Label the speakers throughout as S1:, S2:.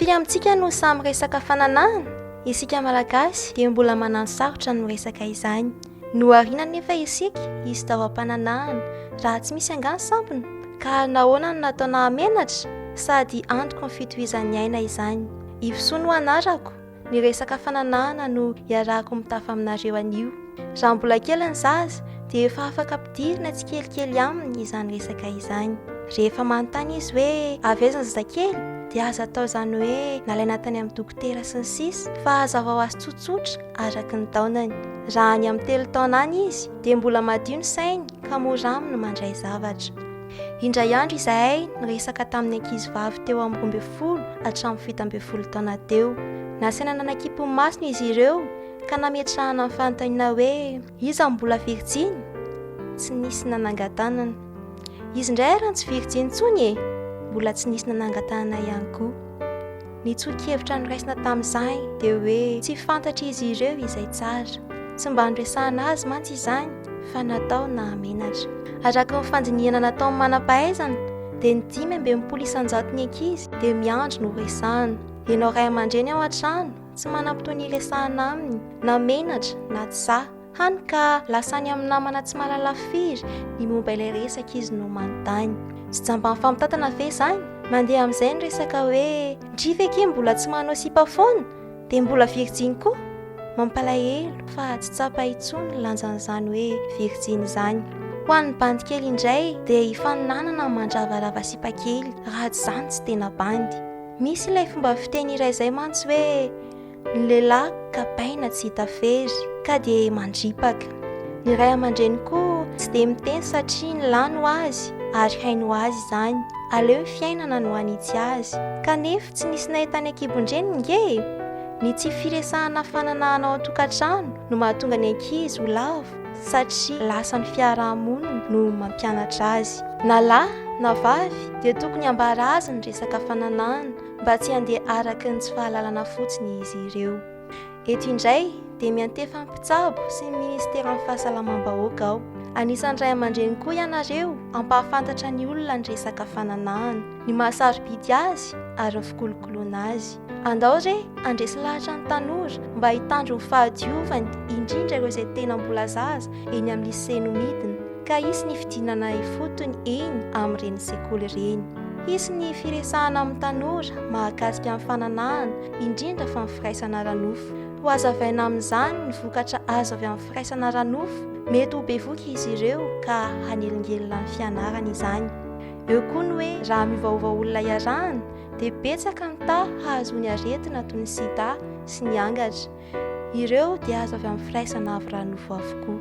S1: Firy amintsika no samy resaka fananana, isika malagasy dia mbola manano sarotra no resaka izany. Noariana nefa isika izy davam-pananana raha tsy misy angano sampona, ka nahoana no nataona hamenatra sady antoka ny fitohizan'ny aina izany. Ivosoa no anarako, ny resaka fananana no iarahako mitafa aminareo anio. Raha mbola kely ny zaza dia efa afaka ampidirina tsikelikely aminy izany resaka izany. Rehefa manontany izy hoe avy aiza ny zazakely dia azo atao izany hoe nalaina tany amin'ny dokotera sy ny sisa, fa hazava ho azy tsotsotra araka ny taonany. Raha any amin'ny 3 taona any izy dia mbola madio ny sainy ka mora aminy mandray zavatra. Indray andro izahay niresaka tamin'ny ankizivavy teo amin'ny 12 hatramin'ny 17 taona teo. Nasaina nanakipy ny masony izy ireo ka nametrahana ny fanontaniana hoe iza mbola virjiny? Tsy nisy nanangatanana. Izy indray raha tsy virjiny intsony e, mbola tsy nisy nanangatanana ihany koa. Nitsoki-hevitra noraisina tamin'izay dia hoe tsy fantatra izy ireo izay tsara. Tsy mba noresahana azy mantsy izany fa natao na hamenatra. Araka ny fandinihana nataony manam-pahaizana dia ny 5 isan-jato ny ankizy dia miandry no resahana. Ianao ray aman-dreny ao an-trano tsy manam-potoana iresahana aminy na menatra na tsa, hany ka lasany amin'ny namana tsy mahalala firy ny momba ilay resaka izy no manontany. Tsy jamba ny famitantana ve izany? Mandeha amin'izay ny resaka hoe ndry ve ke mbola tsy manao sipa foana dia mbola virjiny koa? Mampalahelo fa tsy tsapa intsony ny lanjan'izany hoe virjiny izany. Ho an'ny bandy kely indray dia hifaninanana mandravarava sipa kely raha tsy izany tsy tena bandy. Misy ilay fomba fiteny iray izay mantsy hoe ny lehilahy kapaina tsy hita fery ka dia mandripaka. Ny ray aman-dreny koa tsy dia miteny satria ny lano azy ary haino azy izany. Aleo fiainana no anitsy azy. Kanefa tsy nisy nahitany ankibon-dreny nge. Ny tsy firesahana fananana ao an-tokantrano no mahatonga ny ankizy ho lavo satria lasa ny fiarahamonina no mampianatra azy. Na lahy na vavy dia tokony hambara azy ny resaka fananana mba tsy handeha araka ny tsy fahalalana fotsiny izy ireo. Eto indray dia miantefa ny mpitsabo sy ny ministeran'ny fahasalamam-bahoaka aho. Anisan'ny ray aman-dreny koa ianareo ampahafantatra ny olona ny resaka fananana, ny mahasarobidy azy ary ny fikolokoloana azy. Andao re andresy lahatra ny tanora mba hitandro ny fahadiovany indrindra ireo izay tena mbola zaza eny amin'ny lisea no midina, ka isy ny fidinana ifotony eny amin'ireny sekoly ireny. Isy ny firesahana amin'ny tanora mahakasika amin'ny fananana indrindra fa ny firaisana ara-nofo. Ho hazavaina amin'izany ny vokatra azo avy amin'ny firaisana ara-nofo, mety ho bevoka izy ireo ka hanelingelina ny fianarana izany. Eo koa ny hoe raha miovaova olona iarahana dia betsaka ny ta hahazo ny aretina toy ny sida sy ny angatra. Ireo dia azo avy amin'ny firaisana avy ara-nofo avokoa.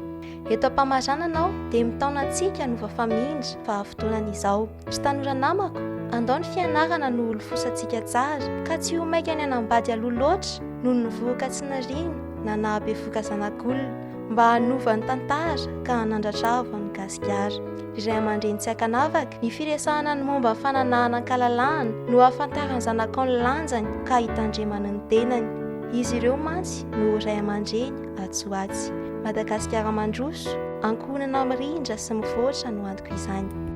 S1: Eto am-pamaranana aho dia mitaona antsika nova famindra fa fotoanan'izao. Ry tanora namako, andao ny fianarana no olofosantsika tsara ka tsy ho maika ny anambady aloha loatra noho ny voaka tsy nariana na nahabevoka zanak'olona mba hanova ny tantara ka hanandratrava ny gasikara. Iray aman-dreny tsy ankanavaka, ny firesahana ny momba ny fananana ankalalahana no ahafantarany zanakao ny lanjany ka hitandremana ny tenany. Izy ireo mantsy no ray aman-dreny Atsoatsy. Madagasikara mandroso, ankohonana mirindra sy mivoatra no antoko izany.